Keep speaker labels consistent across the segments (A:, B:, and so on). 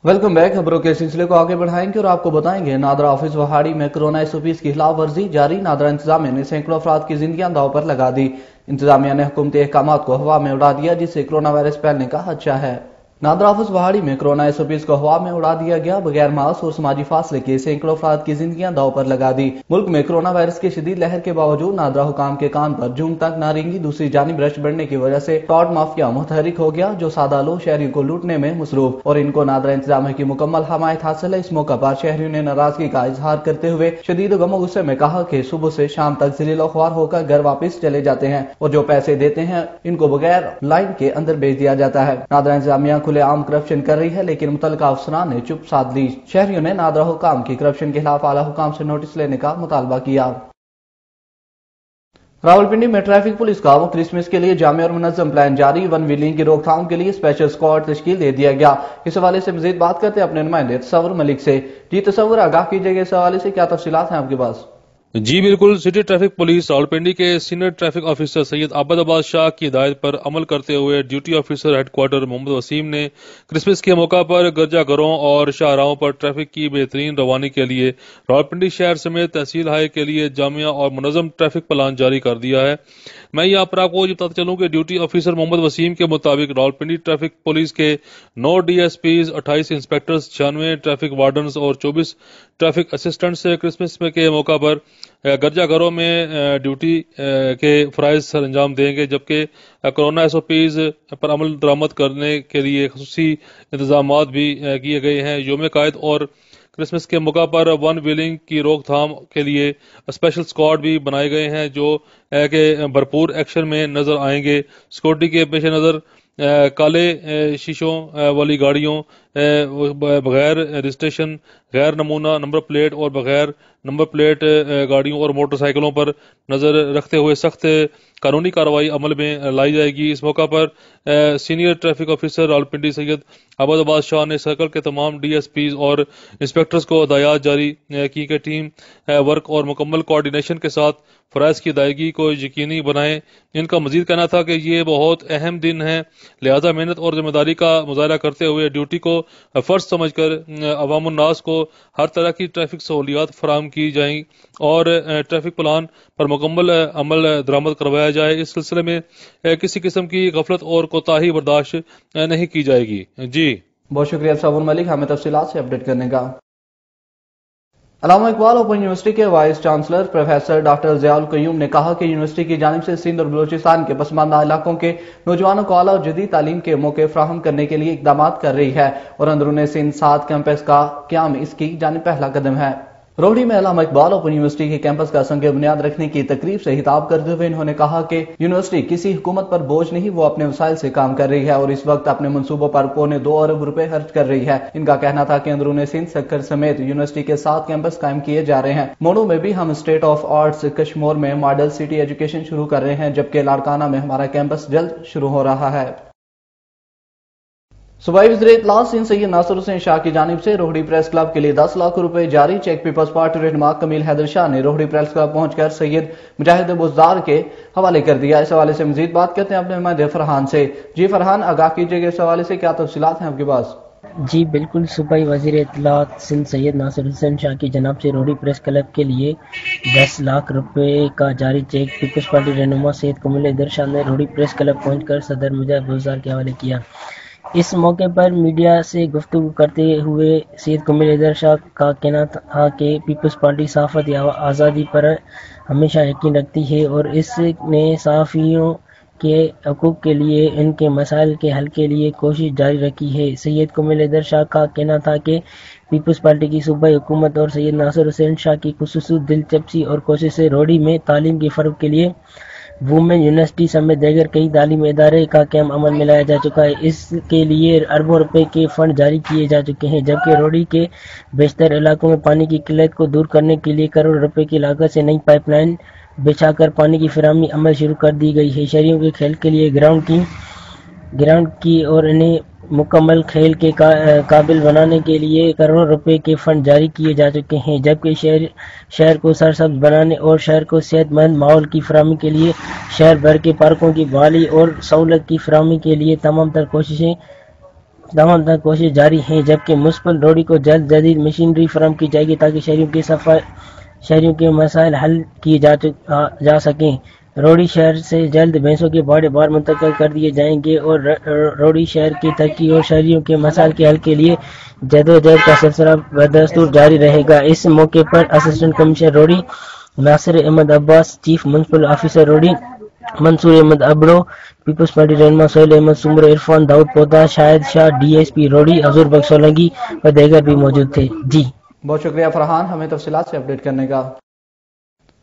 A: Welcome back. खबरों के सिलसिले को आगे बढ़ाएंगे और आपको बताएंगे नादरा ऑफिस वहाड़ी में कोरोना SOPs की खिलाफ वर्जी जारी। नादरा इंतजामिया ने सैकड़ों अफराद की जिंदगियां दांव पर लगा दी। इंतजामिया ने हुकूमती अहकामात को हवा में उड़ा दिया, जिससे कोरोना वायरस फैलने का खदशा है। नादरा ऑफिस वहाड़ी में कोरोना SOPs को हवा में उड़ा दिया गया। बगैर मास्क और समाजी फासले के सैकड़ों अफराद की जिंदगियां दांव पर लगा दी। मुल्क में कोरोना वायरस की शदीद लहर के बावजूद नादरा हुकाम के कान पर जूं तक न रेंगी। दूसरी जानिब रश बढ़ने की वजह से टॉट माफिया मुतहरिक हो गया, जो सादा लोग शहरियों को लूटने में मसरूफ, और इनको नादरा इंतजामिया की मुकम्मल हमायत हासिल है। इस मौका पर शहरियों ने नाराजगी का इजहार करते हुए शदीद गम गुस्से में कहा कि सुबह से शाम तक ज़लील ख्वार होकर घर वापस चले जाते हैं और जो पैसे देते हैं इनको बगैर लाइन के अंदर भेज दिया जाता है। नादरा इंतजामिया खुलेआम करप्शन कर रही है, लेकिन मुतल्लिका अफसरान ने चुप साध ली। शहरियों ने नादरा हुकाम की करप्शन के खिलाफ आला हुकाम से नोटिस लेने का मुतालबा किया। रावलपिंडी में ट्रैफिक पुलिस का क्रिसमस के लिए जामे और मुनज़्ज़म प्लान जारी। वन व्हीलिंग की रोकथाम के लिए स्पेशल स्क्वाड तश्कील दे दिया गया। इस हवाले से मजीद बात करते हैं अपने नुमाइंदे तसव्वुर मलिक से। जी तसव्वुर, आगाह कीजिएगा इस हवाले से क्या तफसीलात हैं आपके पास?
B: जी बिल्कुल। सिटी ट्रैफिक पुलिस रावलपिंडी के senior traffic officer Syed Abid Shah की हिदायत पर अमल करते हुए duty officer headquarter Mohammad Waseem ने क्रिसमस के मौका पर गिरजाघरों और शाहराहों पर ट्रैफिक की बेहतरीन रवानी के लिए रावलपिंडी शहर समेत तहसील हाई के लिए जामिया और मुनज़्ज़म ट्रैफिक प्लान जारी कर दिया है। मैं यहाँ पर आपको ये बताता चलूँ कि ड्यूटी ऑफिसर मोहम्मद वसीम के मुताबिक रावलपिंडी ट्रैफिक पुलिस के 9 DSPs, 28 इंस्पेक्टर्स, 96 ट्रैफिक वार्डन्स और 24 ट्रैफिक असिस्टेंट्स क्रिसमस के मौका पर गिरजाघरों में ड्यूटी के फराइज सर अंजाम देंगे, जबकि कोरोना SOPs पर अमल दरामद करने के लिए खसूसी इंतजाम भी किए गए हैं। योम कायद और क्रिसमस के मौका पर वन व्हीलिंग की रोकथाम के लिए स्पेशल स्क्वाड भी बनाए गए हैं, जो कि भरपूर एक्शन में नजर आएंगे। सिक्योरिटी के पेश नज़र काले शीशों वाली गाड़ियों, बगैर रजिस्ट्रेशन, गैर नमूना नंबर प्लेट और बगैर नंबर प्लेट गाड़ियों और मोटरसाइकिलों पर नजर रखते हुए सख्त कानूनी कार्रवाई अमल में लाई जाएगी। इस मौका पर senior traffic officer Rawalpindi Syed Abid Shah ने सर्कल के तमाम DSPs और इंस्पेक्टर्स को हदायत जारी की कि टीम वर्क और मुकम्मल कोऑर्डिनेशन के साथ फराइज की अदायगी को यकीनी बनाएं। इनका मजीद कहना था कि ये बहुत अहम दिन है, लिहाजा मेहनत और जिम्मेदारी का मुजाहरा करते हुए ड्यूटी को फर्ज समझकर अवामुन्नास को हर तरह की ट्रैफिक सहूलियात फराहम की जाएं और ट्रैफिक प्लान पर मुकम्मल अमल दरामद करवाया जाए। इस सिलसिले में किसी किस्म की गफलत और कोताही बर्दाश्त नहीं की जाएगी। जी
A: बहुत शुक्रिया तसव्वुर मलिक हमें तफसीलात से अपडेट करने का। अल्लामा इकबाल ओपन यूनिवर्सिटी के vice chancellor professor doctor Ziaul Qayyum ने कहा कि यूनिवर्सिटी की जानिब से सिंध और बलूचिस्तान के पसमानदा इलाकों के नौजवानों को आला और जदीद तालीम के मौके फराहम करने के लिए इकदाम कर रही है और अंदरून सिंध 7 कैंपस का क़याम इसकी जानिब पहला कदम है। रोहड़ी में अल्लामा इकबाल ओपन यूनिवर्सिटी के कैंपस का संग बुनियाद रखने की तकरीब से खिताब करते हुए इन्होंने कहा कि यूनिवर्सिटी किसी हुकूमत पर बोझ नहीं, वो अपने वसाइल से काम कर रही है और इस वक्त अपने मंसूबों पर 2.25 अरब रुपए खर्च कर रही है। इनका कहना था कि अंदरून सिंध सक्कर समेत यूनिवर्सिटी के 7 कैंपस कायम किए जा रहे हैं। मोनू में भी हम स्टेट ऑफ आर्ट्स कश्मोर में मॉडल सिटी एजुकेशन शुरू कर रहे हैं, जबकि लाड़काना में हमारा कैंपस जल्द शुरू हो रहा है। सूबाई वज़ीर इत्तलात सिंध सैयद नासिर हुसैन शाह की जानिब से रोहड़ी प्रेस क्लब के लिए 10 लाख रुपए जारी। चेक पीपल्स पार्टी रहनुमा कमील हैदर शाह ने रोहड़ी प्रेस क्लब पहुंचकर सैयद मुजाहिद बुज़दार के हवाले कर दिया। इस हवाले से मजीद बात करते हैं अपने नुमाइंदे फरहान से। जी फरहान, आगाह कीजिएगा इस हवाले से क्या तफसीलात हैं आपके पास?
C: जी बिल्कुल। सूबाई वज़ीर इत्तलात सिंध सैयद नासिर हुसैन शाह की जनाब से रोहड़ी प्रेस क्लब के लिए 10 लाख रुपए का जारी चेक पीपल्स पार्टी रहनुमा सैयद कमील हैदर शाह ने रोहड़ी प्रेस क्लब पहुंचकर सदर मुजाहिद बुज़दार के हवाले किया। इस मौके पर मीडिया से गुफ्तगू करते हुए सैयद कमील हैदर शाह का कहना था कि पीपल्स पार्टी सहाफ़त या आज़ादी पर हमेशा यकीन रखती है और इसने सहाफ़ियों के हकूक़ के लिए, इनके मसाइल के हल के लिए कोशिश जारी रखी है। सैयद कमील हैदर शाह का कहना था कि पीपल्स पार्टी की सूबाई हुकूमत और सैयद नासिर हुसैन शाह की खुसूसी दिलचस्पी और कोशिश से रोहड़ी में तालीम के फ़रोग़ के लिए वुमेन यूनिवर्सिटी समेत दीगर कई तालीमी इदारे का क़याम अमल में लाया जा चुका है। इसके लिए अरबों रुपए के फंड जारी किए जा चुके हैं, जबकि रोहड़ी के बेशतर इलाकों में पानी की किल्लत को दूर करने के लिए करोड़ रुपए की लागत से नई पाइपलाइन बिछाकर पानी की फराहमी अमल शुरू कर दी गई है। शहरियों के खेल के लिए ग्राउंड की और इन्हें मुकम्मल खेल के काबिल बनाने के लिए करोड़ों रुपए के फंड जारी किए जा चुके हैं, जबकि शहर को सरसब्ज बनाने और शहर को सेहतमंद माहौल की फराहमी के लिए शहर भर के पार्कों की बहाली और सहूलत की फराहमी के लिए तमाम तर कोशिशें तमाम तर कोशिश जारी है, जबकि म्युनिसिपल रोडी को जल्द जदीद मशीनरी फराहम की जाएगी ताकि शहरियों के मसाइल हल किए जा सकें। रोडी शहर से जल्द भैंसों के बाड़े बाहर मुंतकिल कर दिए जाएंगे और रोडी शहर की तरक्की और शहरियों के मसाइल के हल के लिए जदोजहद का सिलसिला बदस्तूर जारी रहेगा। इस मौके पर assistant commissioner Rohri Nasir Ahmed Abbas, chief municipal officer Rohri Mansoor Ahmed Abro, Peoples Party रहनुमा सोहेल अहमद सुमर, इरफान दाऊद पोदा, शाहिद शाह, डीएसपी रोडी, हजूर बख्श सोलंकी व दीगर भी मौजूद थे। जी
A: बहुत शुक्रिया फरहान, हमें तफसीलात से अपडेट करने का।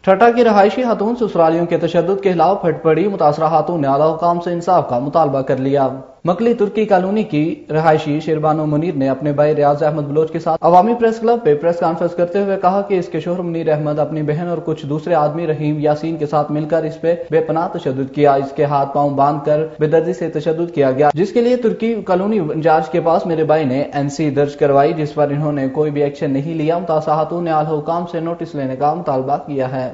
A: ठट्टा की रहायशी खातून ससुरालियों के तशद्दुद के खिलाफ फट पड़ी। मुतासरा खातून ने आला हुकाम से इंसाफ का मुतालबा कर लिया। मकली तुर्की कॉलोनी की रहायशी शेरबानो मुनीर ने अपने भाई रियाज अहमद बलोच के साथ अवामी प्रेस क्लब पे प्रेस कॉन्फ्रेंस करते हुए कहा कि इसके शोहर मुनीर अहमद अपनी बहन और कुछ दूसरे आदमी रहीम यासीन के साथ मिलकर इस पे बेपनाह तशद्दुद किया। इसके हाथ पांव बांध कर बेदर्दी से तशद्दुद किया गया, जिसके लिए तुर्की कॉलोनी इंचार्ज के पास मेरे भाई ने NC दर्ज करवाई, जिस पर इन्होंने कोई भी एक्शन नहीं लिया। मुतासरा खातून ने आला हुकाम से नोटिस लेने का मुतालबा किया है।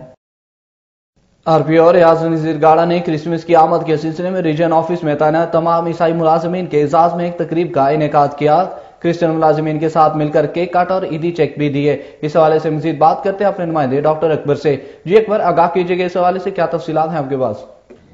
A: RPO रियाज नजीर गाड़ा ने क्रिसमस की आमद के सिलसिले में रीजन ऑफिस में तैनात तमाम ईसाई मुलाजमीन के एजाज में एक तकरीब का इनेकाद किया। क्रिश्चियन मुलाजमीन के साथ मिलकर केक काटा और ईदी चेक भी दिए। इस हवाले से मजीद बात करते हैं अपने नुमाइंदे डॉक्टर अकबर से। जी अकबर, आगाह कीजिएगा इस हवाले से क्या तफसीलात हैं आपके पास?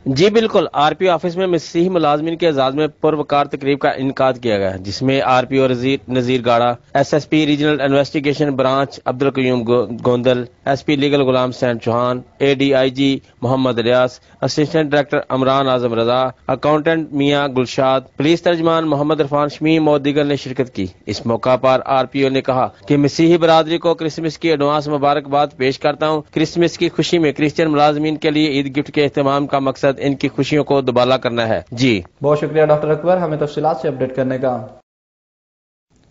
D: जी बिल्कुल, RPO ऑफिस में मसीही मुलाजमीन के एजाज में पुरवकार तकरीब का इनकाद किया गया, जिसमें RPO Nazir Gara, SSP regional investigation branch Abdul Qayyum Gondal, SP legal Ghulam Sain Chauhan, ADIG Mohammad Riaz, assistant director Imran Azam Raza, accountant Mian Gulshad, police तर्जमान मोहम्मद इरफान शमीम और दीगर ने शिरकत की। इस मौका पर RPO ने कहा कि मसीही बरादरी को क्रिसमस की एडवांस मुबारकबाद पेश करता हूँ। क्रिसमस की खुशी में क्रिश्चियन मुलाजमीन के लिए ईद गिफ्ट के एहतमाम का मकसद इनकी खुशियों को दुबाला करना है। जी
A: बहुत शुक्रिया डॉक्टर अकबर, हमें तफसीलात से अपडेट करने का।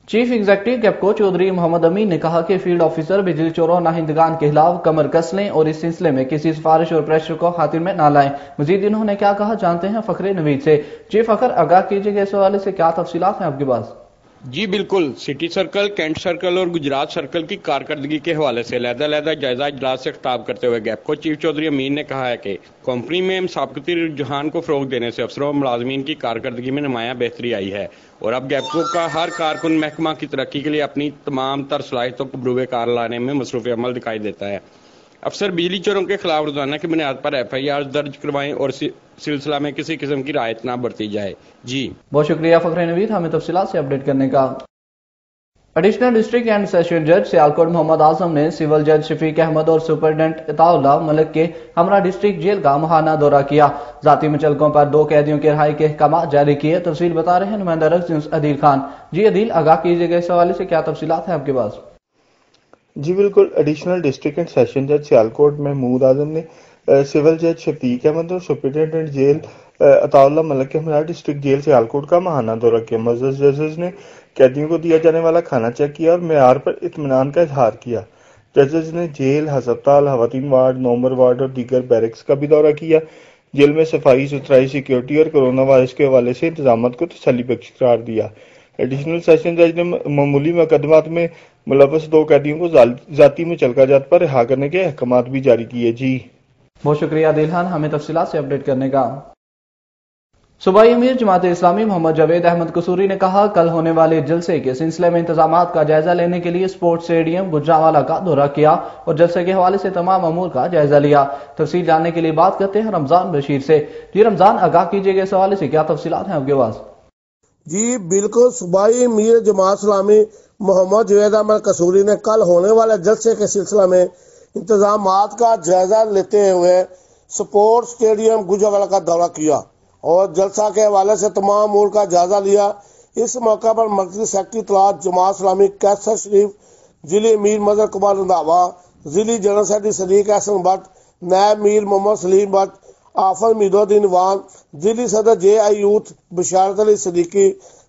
A: चीफ एग्जीक्यूटिव कैपको चौधरी मोहम्मद अमीन ने कहा कि फील्ड ऑफिसर बिजली चोरों नाहिंदगान के खिलाफ कमर कस लें और इस सिलसिले में किसी सिफारिश और प्रेशर को खातिर में ना लाएं। मजीद इन्होंने क्या कहा जानते हैं फखरे नवीद से। जी फखर, आगाह कीजिएगा इस हवाले से क्या तफसीलात हैं आपके पास?
E: जी बिल्कुल, सिटी सर्कल, कैंट सर्कल और गुजरात सर्कल की कारकर्दगी के हवाले से लहदा जायजा इजलास से खिताब करते हुए गैपको चीफ चौधरी अमीन ने कहा है कि कंपनी में मुसाफिरती रुझान को फरोग देने से अफसरों और मुलाजमीन की कारकर्दगी में नुमायां बेहतरी आई है और अब गैपको का हर कारकुन महकमा की तरक्की के लिए अपनी तमाम तर सलाहियतों को बरूए कार लाने में मसरूफ अमल दिखाई देता है। अफसर बिजली चोरों के खिलाफ रोजाना की बुनियाद पर FIR दर्ज करवाएं और सिलसिला में किसी किस्म की रायत ना बरती जाए। जी
A: बहुत शुक्रिया फखरे नवीद, हमें तफसीलात से अपडेट करने का। एडिशनल डिस्ट्रिक्ट एंड सेशन जज सियालकोट मोहम्मद आजम ने सिविल जज शफीक अहमद और सुपरिटेंडेंट इताउल्लाह मलिक के हमरा डिस्ट्रिक्ट जेल का माहाना दौरा किया। जाती मुचलकों पर 2 कैदियों के रिहाई के अहकाम जारी किए। तफसील बता रहे हैं नुमाइंदा रक्स अदील खान। जी अदील, आगाह कीजिएगा इस हवाले से क्या तफसीलात हैं आपके पास?
F: जी बिल्कुल, एडिशनल डिस्ट्रिक्ट एंड सेशन जज सियालकोट महमूद आजम ने सिविल जज शफीक अहमद और सुपरिटेंडेंट जेल अताउल्लाह मलिक के हमरा डिस्ट्रिक्ट जेल सियालकोट का माहाना दौरा किया। मुअज़्ज़ज़ जजेस ने कैदियों को दिया जाने वाला खाना चेक किया और मेयार पर इत्मीनान का इजहार किया। जजेस ने जेल, हस्पताल, खवातीन वार्ड, नौमर वार्ड और दीगर बैरक्स का भी दौरा किया। जेल में सफाई सुथराई, सिक्योरिटी और कोरोना वायरस के हवाले से इंतजाम को तसल्ली बख्श करार दिया। एडिशनल सेशन जज ने मामूली मुकदमात में मुलव्वस 2 कैदियों को जाती मुचलका जात पर रिहा करने के अहकाम भी जारी किए। जी
A: बहुत शुक्रिया दिलहान, हमें तफसीलात से अपडेट करने का। सूबाई अमीर जमात इस्लामी मोहम्मद जावेद अहमद कसूरी ने कहा कल होने वाले जलसे के सिलसिले में इंतजामात का जायजा लेने के लिए स्पोर्ट्स स्टेडियम गुजरांवाला का दौरा किया और जलसे के हवाले से तमाम अमूर का जायजा लिया। तफसील जानने के लिए बात करते हैं रमजान बशीर से। जी रमजान, आगाह कीजिएगा इस हवाले से क्या तफसीलात हैं आपके पास?
G: जी बिल्कुल, सूबाई अमीर जमात इस्लामी मोहम्मद जावेद अहमद कसूरी ने कल होने वाले जलसे के सिलसिले में इंतजामात का जायजा लेते हुए स्पोर्ट्स स्टेडियम गुजरांवाला का दौरा किया और जलसा के हवाले से तमाम अमूर का जायजा लिया। इस मौका पर मरकजी सेक्रेटरी इत्तलात जमात इस्लामी कैसर शरीफ, जिले अमीर मजहर कुमार रंधावा, जिले जनरल सेक्रेटरी सदीक अहसन भट्ट, नायब मीर मोहम्मद सलीम भट्ट, आफर मीदुद्दीन वान, जिली सदर JI यूथ बशारत अली सदीकी,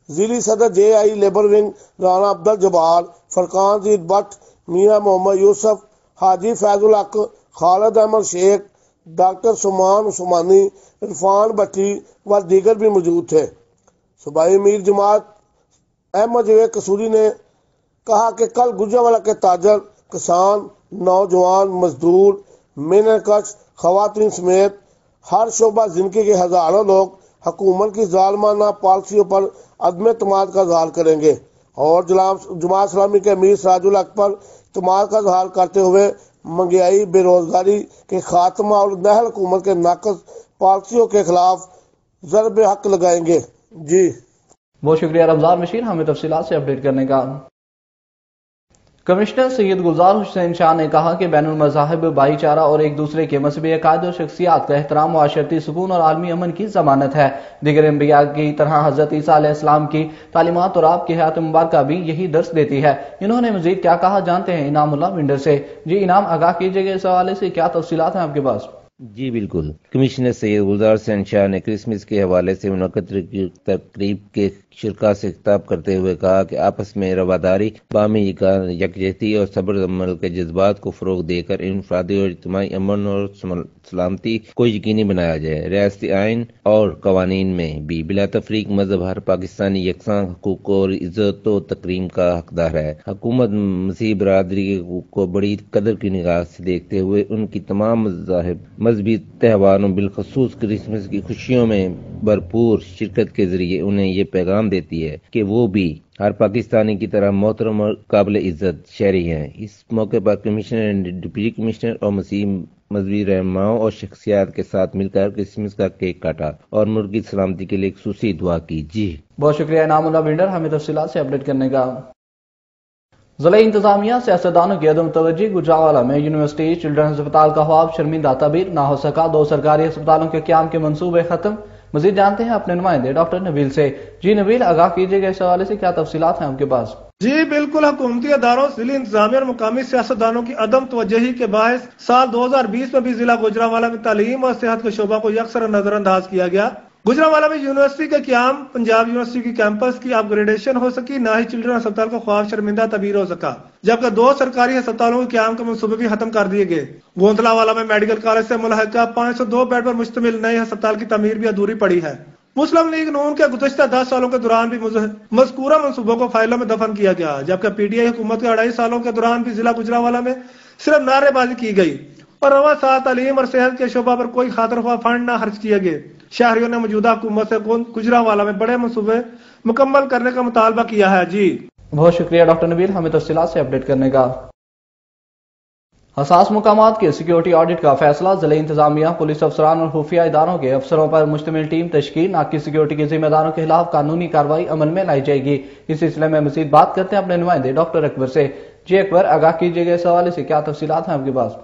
G: जिली सदर JI labour wing Rana Abdul Jabbar, Furqan जीत भट्ट, मियां मोहम्मद यूसुफ, हाजी फैजुल हक, खालिद अहमद शेख, डॉक्टर सुमान उस्मानी, इरफान भट्टी व दीगर भी मौजूद थे। सूबाई अमीर जमात अहमद जावेद कसूरी ने कहा कि कल गुजरांवाला के ताजर, किसान, नौजवान, मजदूर, मेहनतकश, खवातीन समेत हर शोबा जिंदगी के हजारों लोग हुकूमत की जालमाना पॉलिसियों पर अदम एतमाद का इजहार करेंगे और जमात इस्लामी के अमीर सिराजुल हक पर एतमाद का इजहार करते हुए महंगाई, बेरोजगारी के खात्मा और नहल हुकूमत के नाकस पॉलिसियों के खिलाफ ज़रब हक लगाएंगे। जी
A: बहुत शुक्रिया रमजान बशीर हमें तफसीलात से अपडेट करने का। कमिश्नर सैयद गुलजार हुसैन शाह ने कहा कि बैनुल मज़ाहिब भाईचारा और एक दूसरे के मजहबी अकायद और शख्सियात का एहतराम माशरती सुकून और आलमी अमन की जमानत है। दीगर अंबिया की तरह हजरत ईसा अलैहिस्सलाम की तालीमात और आपकी हयात मुबारक भी यही दर्स देती है। इन्होंने मजीद क्या कहा जानते हैं इनामुल्लाह विंडर से। जी इनाम, आगाह कीजिएगा इस हवाले से, क्या तफसीलात हैं आपके पास?
H: जी बिल्कुल। कमिश्नर सैयद गुलजार हुसैन शाह ने क्रिसमस के हवाले से मुनक़्क़द तकरीब के शिरका से खिताब करते हुए कहा कि आपस में रवादारी, बामी यकजहती और सब्र अमल के जज्बात को फ़रोग़ देकर इनफरादी और इज्तिमाई अमन और सलामती को यकीनी बनाया जाए। रियासती आइन और कवानीन में भी बिला तफरीक मजहब हर पाकिस्तानी यकसां हकूक़ और इज़्ज़त व तकरीम का हकदार है। हुकूमत मसीह बरादरी के हकूक़ को बड़ी कदर की निगाह से देखते हुए उनकी तमाम मजहबी त्योहारों बिलखसूस क्रिसमस की खुशियों में भरपूर शिरकत के जरिए उन्हें ये पैगाम देती है कि वो भी हर पाकिस्तानी की तरह मोहतरम और काबिल इज्जत शहरी हैं। इस मौके पर कमिश्नर, डिप्टी कमिश्नर और मजहबी रहनुमाओं और शख्सियात के साथ मिलकर क्रिसमस का केक काटा और मुल्क की सलामती के लिए खुसूसी दुआ की। जी
A: बहुत शुक्रिया इनामुल्लाह विंडर हमें तफसीलात से अपडेट करने का। ज़िला इंतजामिया सियासतदानों की अदम तवज्जो, गुजरांवाला में यूनिवर्सिटी चिल्ड्रन अस्पताल का ख्वाब शर्मिंदा तबीर ना हो सका, 2 सरकारी अस्पतालों के क्याम के मंसूबे खत्म। मजीद जानते हैं अपने नुमाइंदे डॉक्टर नबील से। जी नबील, आगाह कीजिएगा इस हवाले से, क्या तफसीलात हैं आपके पास?
I: जी बिल्कुल, हुकूमती अदारों, जिला इंतजामिया और मुकामी सियासतदानों की अदम तवज्जोही के बायस साल 2020 में भी जिला गुजरांवाला में तालीम और सेहत के शोबा को यकसर नजरअंदाज किया गया। गुजरांवाला में यूनिवर्सिटी के क्याम, पंजाब यूनिवर्सिटी की कैंपस की अपग्रेडेशन हो सकी, ना ही चिल्ड्रन अस्पताल का ख्वाब शर्मिंदा तबीर हो सका, जबकि 2 सरकारी अस्पतालों के क्याम के मंसूबे भी खत्म कर दिए गए। गोंदलावाला में मेडिकल कॉलेज से मुल्हका 502 बेड पर मुश्तमिल नए अस्पताल की तमीर भी अधूरी पड़ी है। मुस्लिम लीग नून के गुज़श्ता 10 सालों के दौरान भी मज़कूरा मंसूबों को फाइलों में दफन किया गया, जबकि पीटीआई हुकूमत के 2.5 सालों के दौरान भी जिला गुजरांवाला में सिर्फ नारेबाजी की गई और रवा साल तालीम और सेहत के शोबा पर कोई खातिर ख्वाह फंड न खर्च किए गए। शहरियों ने मौजूदा हुकूमत से गुजरांवाला में बड़े मंसूबे मुकम्मल करने का मुतालबा किया है। जी
A: बहुत शुक्रिया डॉक्टर नबील हमें तफसीलात से अपडेट करने का। हसास मुकामात के सिक्योरिटी ऑडिट का फैसला, जिला इंतजामिया, पुलिस अफसरान और खुफिया इदारों के अफसरों पर मुश्तमिल टीम तश्कील, नाकी सिक्योरिटी के जिम्मेदारों के खिलाफ कानूनी कार्रवाई अमल में लाई जाएगी। इस सिलसिले में मजीद बात करते हैं अपने नुमाइंदे डॉक्टर अकबर से। जी अकबर, आगाह कीजिएगा इस हवाले से, क्या तफसीलात हैं आपके पास?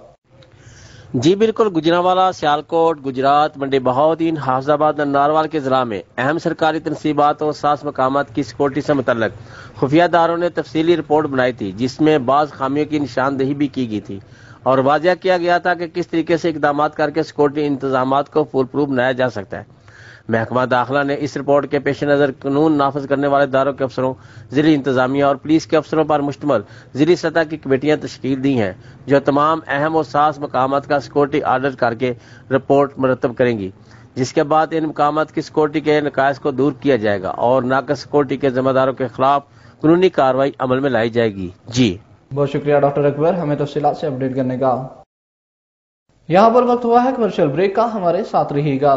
D: जी बिल्कुल, गुजरांवाला, सियालकोट, गुजरात, मंडी बहाउद्दीन, हाफिजाबाद और नारवाल के जिला में अहम सरकारी तनसीबात और सास मकामात की सिक्योरिटी से मुतल्लक खुफिया इदारों ने तफसीली रिपोर्ट बनाई थी, जिसमें बाज़ खामियों की निशानदेही भी की गई थी और वाज़ेह किया गया था कि किस तरीके से इकदाम करके सिक्योरिटी इंतजामात को फुल प्रूफ बनाया जा सकता है। महकमा दाखिला ने इस रिपोर्ट के पेश नज़र कानून नाफिज करने वाले इदारों के अफसरों, जिला इंतजामिया और पुलिस के अफसरों पर मुश्तमल जिली सतह की कमेटियां तश्कील दी हैं, जो तमाम अहम और सास मकामात का सिक्योरिटी ऑडिट करके रिपोर्ट मुरतब करेंगी, जिसके बाद इन मकामात की सिक्योरिटी के नकायस को दूर किया जाएगा और नाकस सिक्योरिटी के जिम्मेदारों के खिलाफ कानूनी कार्रवाई अमल में लाई जाएगी। जी
A: बहुत शुक्रिया डॉक्टर अकबर हमें तफसीलात से अपडेट करने का। यहाँ पर वक्त हुआ है कमर्शियल ब्रेक का, हमारे साथ रहिएगा।